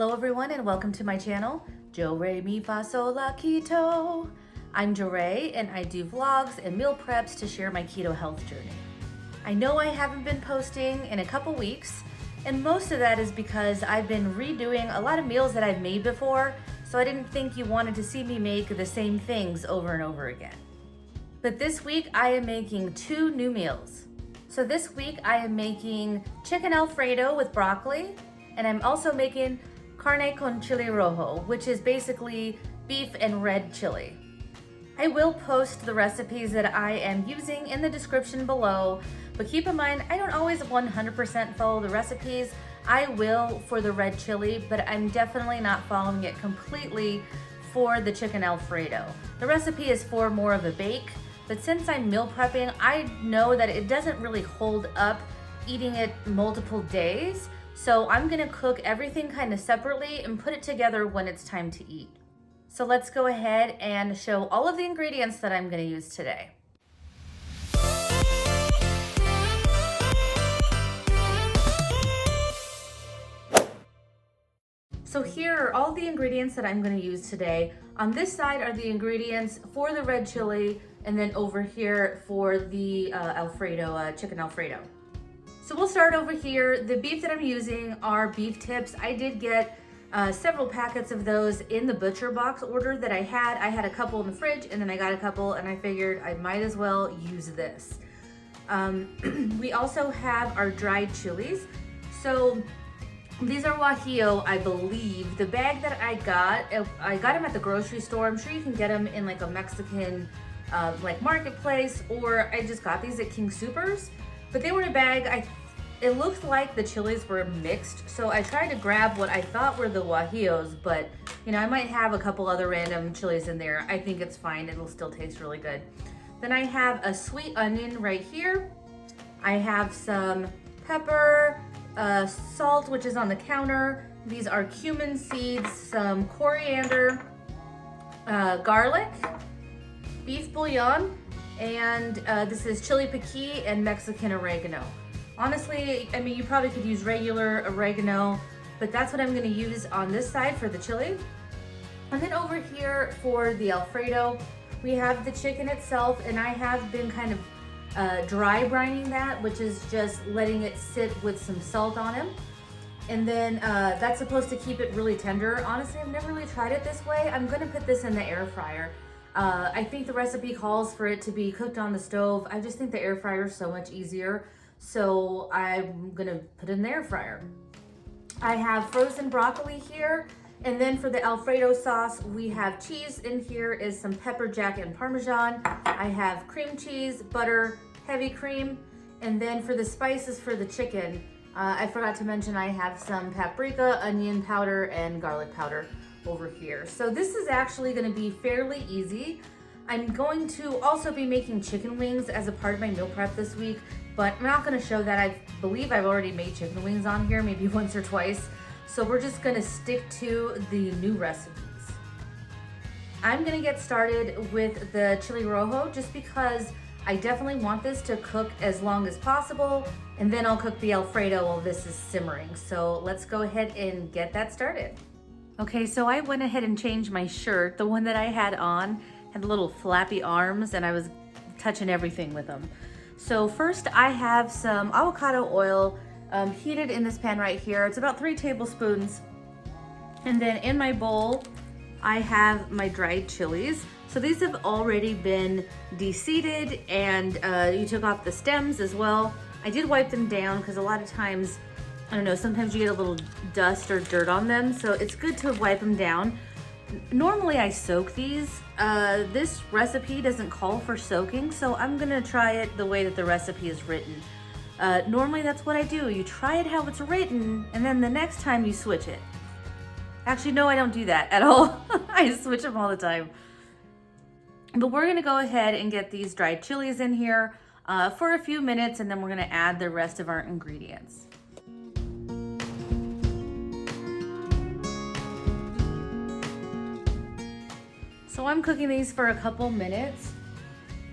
Hello everyone and welcome to my channel, Jo Re Mi Fa Sol La Keto. I'm Jo Re and I do vlogs and meal preps to share my keto health journey. I know I haven't been posting in a couple weeks, and most of that is because I've been redoing a lot of meals that I've made before, so I didn't think you wanted to see me make the same things over and over again. But this week I am making two new meals. So this week I am making chicken Alfredo with broccoli, and I'm also making Carne con chile rojo, which is basically beef and red chili. I will post the recipes that I am using in the description below, but keep in mind, I don't always 100% follow the recipes. I will for the red chili, but I'm definitely not following it completely for the chicken Alfredo. The recipe is for more of a bake, but since I'm meal prepping, I know that it doesn't really hold up eating it multiple days. So I'm gonna cook everything kind of separately and put it together when it's time to eat. So let's go ahead and show all of the ingredients that I'm gonna use today. So here are all the ingredients that I'm gonna use today. On this side are the ingredients for the red chili, and then over here for the Alfredo, chicken Alfredo. So we'll start over here. The beef that I'm using are beef tips. I did get several packets of those in the butcher box order that I had. I had a couple in the fridge and then I got a couple and I figured I might as well use this. We also have our dried chilies. So these are guajillo, I believe. The bag that I got them at the grocery store. I'm sure you can get them in like a Mexican like marketplace, or I just got these at King Soopers. But they were in a bag. It looked like the chilies were mixed, so I tried to grab what I thought were the guajillos, but you know, I might have a couple other random chilies in there. I think it's fine, it'll still taste really good. Then I have a sweet onion right here. I have some pepper, salt, which is on the counter. These are cumin seeds, some coriander, garlic, beef bouillon, and this is chili piquin and Mexican oregano. Honestly, I mean, you probably could use regular oregano, but that's what I'm gonna use on this side for the chili. And then over here for the Alfredo, we have the chicken itself, and I have been kind of dry brining that, which is just letting it sit with some salt on it. And then that's supposed to keep it really tender. Honestly, I've never really tried it this way. I'm gonna put this in the air fryer. I think the recipe calls for it to be cooked on the stove. I just think the air fryer is so much easier. So I'm gonna put it in the air fryer. I have frozen broccoli here. And then for the Alfredo sauce, we have cheese. In here is some pepper jack and Parmesan. I have cream cheese, butter, heavy cream. And then for the spices for the chicken, I forgot to mention I have some paprika, onion powder, and garlic powder over here. So this is actually going to be fairly easy. I'm going to also be making chicken wings as a part of my meal prep this week, but I'm not going to show that. I believe I've already made chicken wings on here, maybe once or twice. So we're just going to stick to the new recipes. I'm going to get started with the chili rojo just because I definitely want this to cook as long as possible, and then I'll cook the Alfredo while this is simmering. So let's go ahead and get that started. Okay, so I went ahead and changed my shirt. The one that I had on had little flappy arms and I was touching everything with them. So first I have some avocado oil heated in this pan right here. It's about 3 tablespoons. And then in my bowl, I have my dried chilies. So these have already been de-seeded, and you took off the stems as well. I did wipe them down because a lot of times, I don't know, sometimes you get a little dust or dirt on them, so it's good to wipe them down. Normally I soak these. This recipe doesn't call for soaking, so I'm gonna try it the way that the recipe is written. Normally that's what I do. You try it how it's written, and then the next time you switch it. Actually, no, I don't do that at all. I switch them all the time. But we're gonna go ahead and get these dried chilies in here for a few minutes, and then we're gonna add the rest of our ingredients. So I'm cooking these for a couple minutes.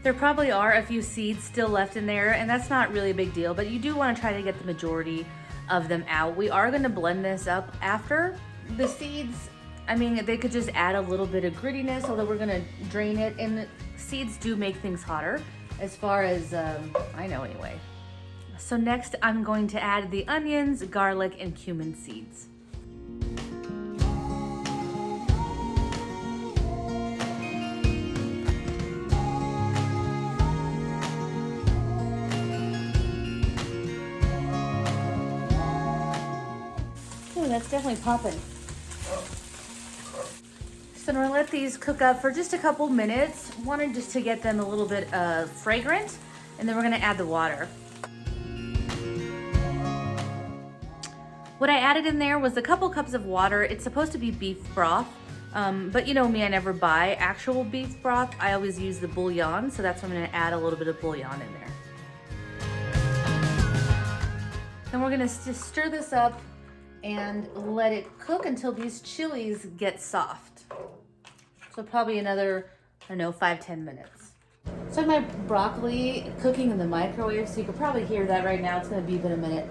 There probably are a few seeds still left in there, and that's not really a big deal, but you do want to try to get the majority of them out. We are going to blend this up after, The seeds, I mean, they could just add a little bit of grittiness, although we're gonna drain it, and seeds do make things hotter, as far as I know anyway. So next I'm going to add the onions, garlic, and cumin seeds. Oh, that's definitely popping. So I'm gonna let these cook up for just a couple minutes. Wanted just to get them a little bit fragrant, and then we're gonna add the water. What I added in there was a couple cups of water. It's supposed to be beef broth, but you know me, I never buy actual beef broth. I always use the bouillon, so that's why I'm gonna add a little bit of bouillon in there. Then we're gonna just stir this up and let it cook until these chilies get soft. So probably another, I don't know, 5-10 minutes. So my broccoli cooking in the microwave, so you could probably hear that right now. It's gonna be a minute.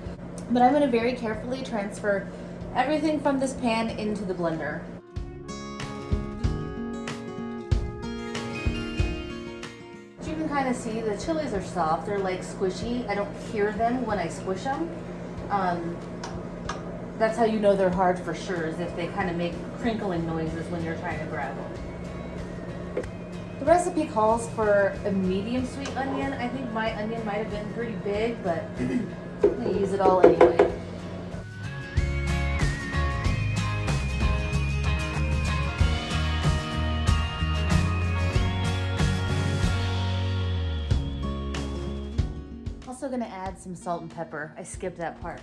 But I'm gonna very carefully transfer everything from this pan into the blender. As you can kind of see, the chilies are soft. They're like squishy. I don't hear them when I squish them. That's how you know they're hard for sure, is if they kind of make crinkling noises when you're trying to grab them. The recipe calls for a medium sweet onion. I think my onion might have been pretty big, but I'm gonna use it all anyway. Also gonna add some salt and pepper. I skipped that part.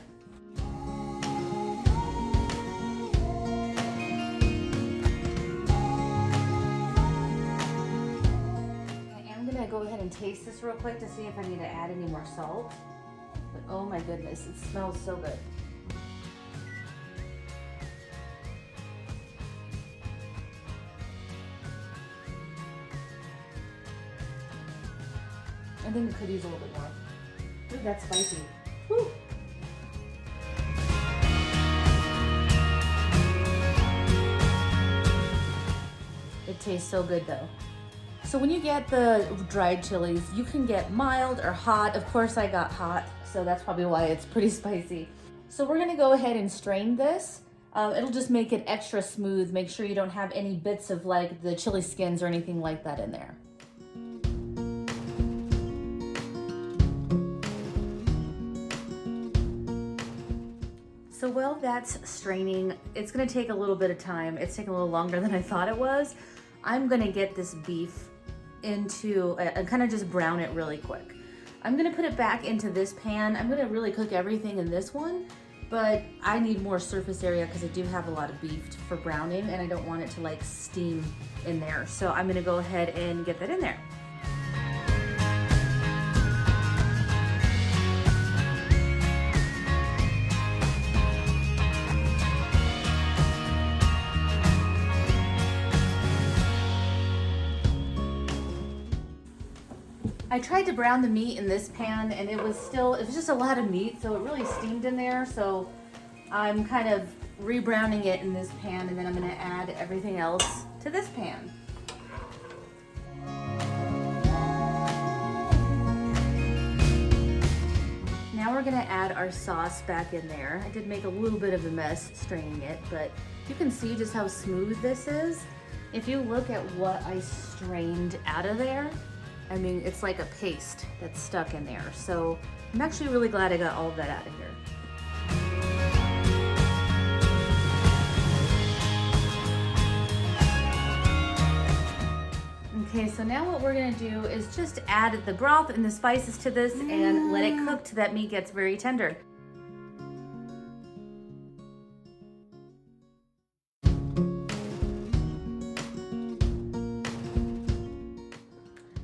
Go ahead and taste this real quick to see if I need to add any more salt. But oh my goodness, it smells so good. I think it could use a little bit more. Ooh, that's spicy. Woo. It tastes so good though. So when you get the dried chilies, you can get mild or hot. Of course I got hot, so that's probably why it's pretty spicy. So we're gonna go ahead and strain this. It'll just make it extra smooth. Make sure you don't have any bits of like the chili skins or anything like that in there. So while that's straining, it's gonna take a little bit of time. It's taking a little longer than I thought it was. I'm gonna get this beef into, and kind of just brown it really quick. I'm gonna put it back into this pan. I'm gonna really cook everything in this one, but I need more surface area because I do have a lot of beef for browning and I don't want it to like steam in there. So I'm gonna go ahead and get that in there. I tried to brown the meat in this pan and it was just a lot of meat, so it really steamed in there. So I'm kind of rebrowning it in this pan, and then I'm gonna add everything else to this pan. Now we're gonna add our sauce back in there. I did make a little bit of a mess straining it, but you can see just how smooth this is. If you look at what I strained out of there, I mean, it's like a paste that's stuck in there. So I'm actually really glad I got all of that out of here. Okay, so now what we're gonna do is just add the broth and the spices to this and let it cook till that meat gets very tender.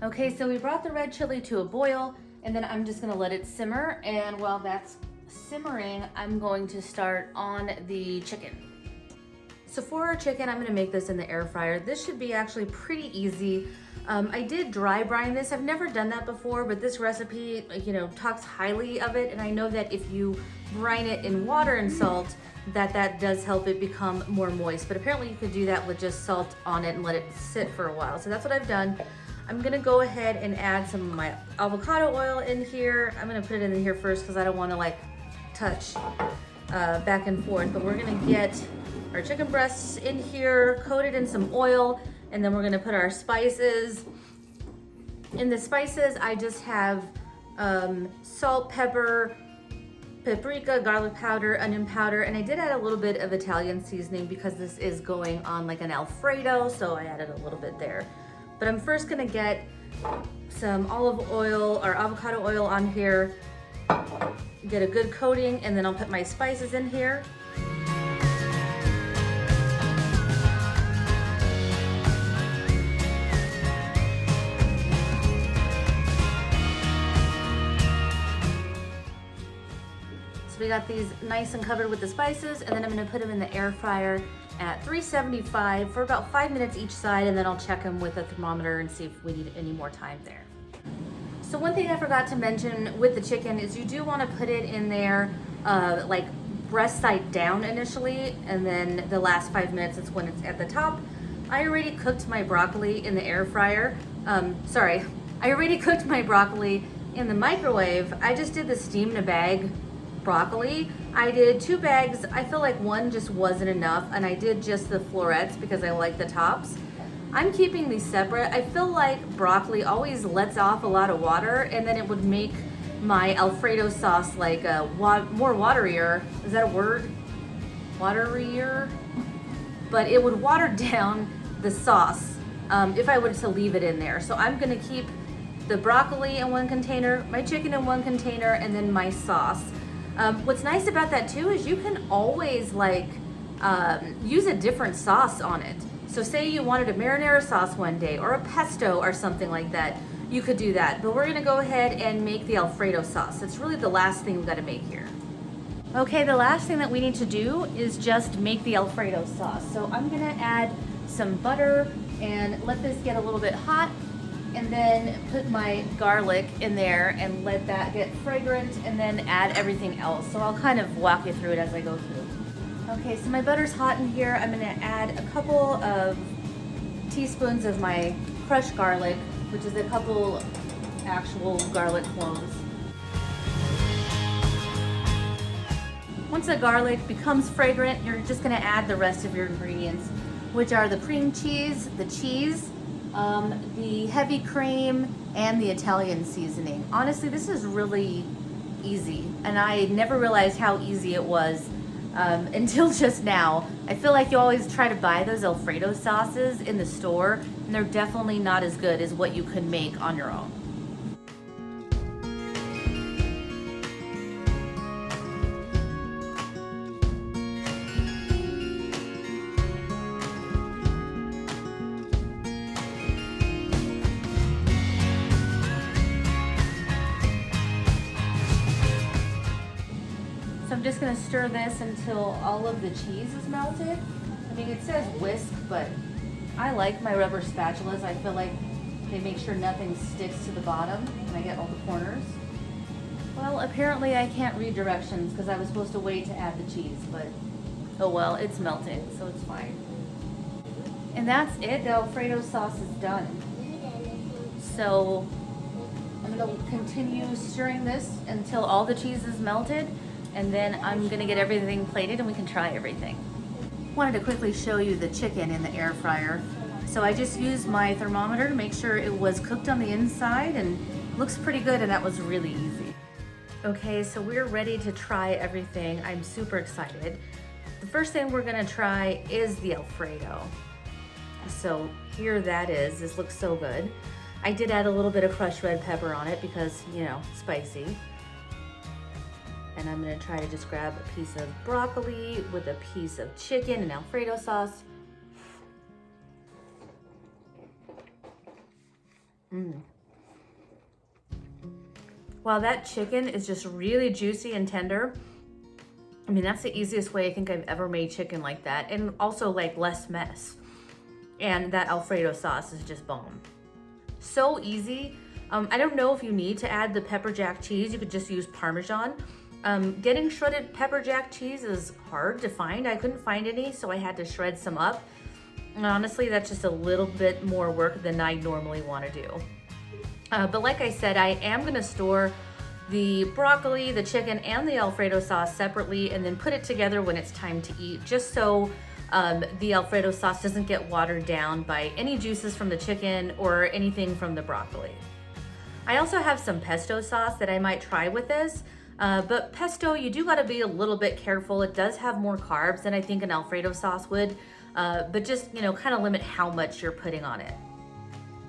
Okay, so we brought the red chili to a boil, and then I'm just gonna let it simmer, and while that's simmering, I'm going to start on the chicken. So for our chicken, I'm gonna make this in the air fryer. This should be actually pretty easy. I did dry brine this. I've never done that before, but this recipe, talks highly of it, and I know that if you brine it in water and salt, that does help it become more moist. But apparently you could do that with just salt on it and let it sit for a while. So that's what I've done. I'm gonna go ahead and add some of my avocado oil in here. I'm gonna put it in here first because I don't wanna like touch back and forth. But we're gonna get our chicken breasts in here, coated in some oil, and then we're gonna put our spices. In the spices, I just have salt, pepper, paprika, garlic powder, onion powder, and I did add a little bit of Italian seasoning because this is going on like an Alfredo, so I added a little bit there. But I'm first gonna get some olive oil or avocado oil on here, get a good coating, and then I'll put my spices in here. We got these nice and covered with the spices, and then I'm gonna put them in the air fryer at 375 for about 5 minutes each side, and then I'll check them with a thermometer and see if we need any more time there. So one thing I forgot to mention with the chicken is you do wanna put it in there like breast side down initially, and then the last 5 minutes is when it's at the top. I already cooked my broccoli in the air fryer. I already cooked my broccoli in the microwave. I just did the steam in a bag broccoli. I did 2 bags. I feel like one just wasn't enough, and I did just the florets because I like the tops. I'm keeping these separate. I feel like broccoli always lets off a lot of water, and then it would make my Alfredo sauce like more waterier. Is that a word? Waterier? But it would water down the sauce if I were to leave it in there. So I'm gonna keep the broccoli in one container, my chicken in one container, and then my sauce. What's nice about that too is you can always like use a different sauce on it. So say you wanted a marinara sauce one day or a pesto or something like that, you could do that. But we're gonna go ahead and make the Alfredo sauce. It's really the last thing we've got to make here. Okay, the last thing that we need to do is just make the Alfredo sauce. So I'm gonna add some butter and let this get a little bit hot, and then put my garlic in there and let that get fragrant, and then add everything else. So I'll kind of walk you through it as I go through. Okay, so my butter's hot in here. I'm gonna add a couple of teaspoons of my crushed garlic, which is a couple actual garlic cloves. Once the garlic becomes fragrant, you're just gonna add the rest of your ingredients, which are the cream cheese, the heavy cream, and the Italian seasoning. Honestly, this is really easy, and I never realized how easy it was until just now. I feel like you always try to buy those Alfredo sauces in the store, and they're definitely not as good as what you can make on your own. So I'm just gonna stir this until all of the cheese is melted. I mean, it says whisk, but I like my rubber spatulas. I feel like they make sure nothing sticks to the bottom and I get all the corners. Well, apparently I can't read directions because I was supposed to wait to add the cheese, but oh well, it's melting, so it's fine. And that's it, the Alfredo sauce is done. So I'm gonna continue stirring this until all the cheese is melted, and then I'm gonna get everything plated and we can try everything. Wanted to quickly show you the chicken in the air fryer. So I just used my thermometer to make sure it was cooked on the inside, and looks pretty good, and that was really easy. Okay, so we're ready to try everything. I'm super excited. The first thing we're gonna try is the Alfredo. So here that is, this looks so good. I did add a little bit of crushed red pepper on it because, you know, spicy. And I'm gonna try to just grab a piece of broccoli with a piece of chicken and Alfredo sauce. Wow, that chicken is just really juicy and tender. I mean, that's the easiest way I think I've ever made chicken like that, and also like less mess. And that Alfredo sauce is just bomb. So easy. I don't know if you need to add the pepper jack cheese. You could just use Parmesan. Getting shredded pepper jack cheese is hard to find. I couldn't find any, so I had to shred some up. And honestly, that's just a little bit more work than I normally want to do. But like I said, I am gonna store the broccoli, the chicken, and the Alfredo sauce separately and then put it together when it's time to eat, just so the Alfredo sauce doesn't get watered down by any juices from the chicken or anything from the broccoli. I also have some pesto sauce that I might try with this, but pesto, you do gotta be a little bit careful. It does have more carbs than I think an Alfredo sauce would, but just, kind of limit how much you're putting on it.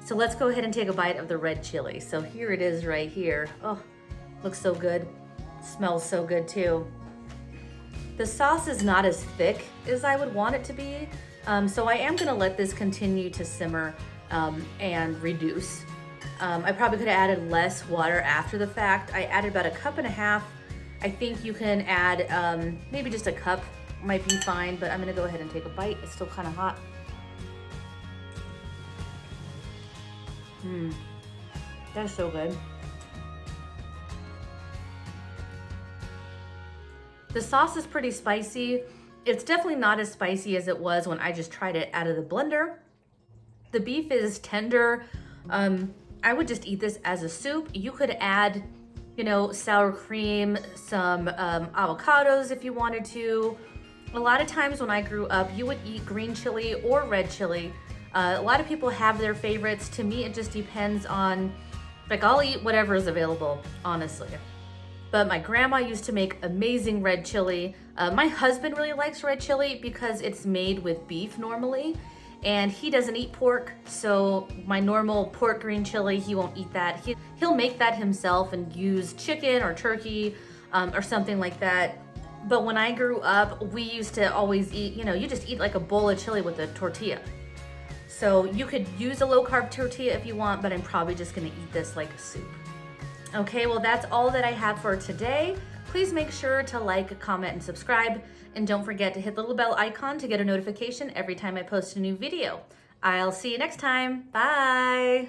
So let's go ahead and take a bite of the red chili. So here it is right here. Oh, looks so good. Smells so good too. The sauce is not as thick as I would want it to be, so I am gonna let this continue to simmer and reduce. I probably could have added less water after the fact. I added about 1.5 cups. I think you can add maybe just a cup might be fine, but I'm gonna go ahead and take a bite. It's still kind of hot. That's so good. The sauce is pretty spicy. It's definitely not as spicy as it was when I just tried it out of the blender. The beef is tender. I would just eat this as a soup. You could add, sour cream, some avocados if you wanted to. A lot of times when I grew up, you would eat green chili or red chili. A lot of people have their favorites. To me, it just depends on, I'll eat whatever is available, honestly. But my grandma used to make amazing red chili. My husband really likes red chili because it's made with beef normally, and he doesn't eat pork, so my normal pork green chili, he won't eat that. He'll make that himself and use chicken or turkey or something like that. But when I grew up, we used to always eat, you just eat like a bowl of chili with a tortilla. So you could use a low carb tortilla if you want, but I'm probably just gonna eat this like a soup. Okay, well that's all that I have for today. Please make sure to like, comment, and subscribe. And don't forget to hit the little bell icon to get a notification every time I post a new video. I'll see you next time. Bye.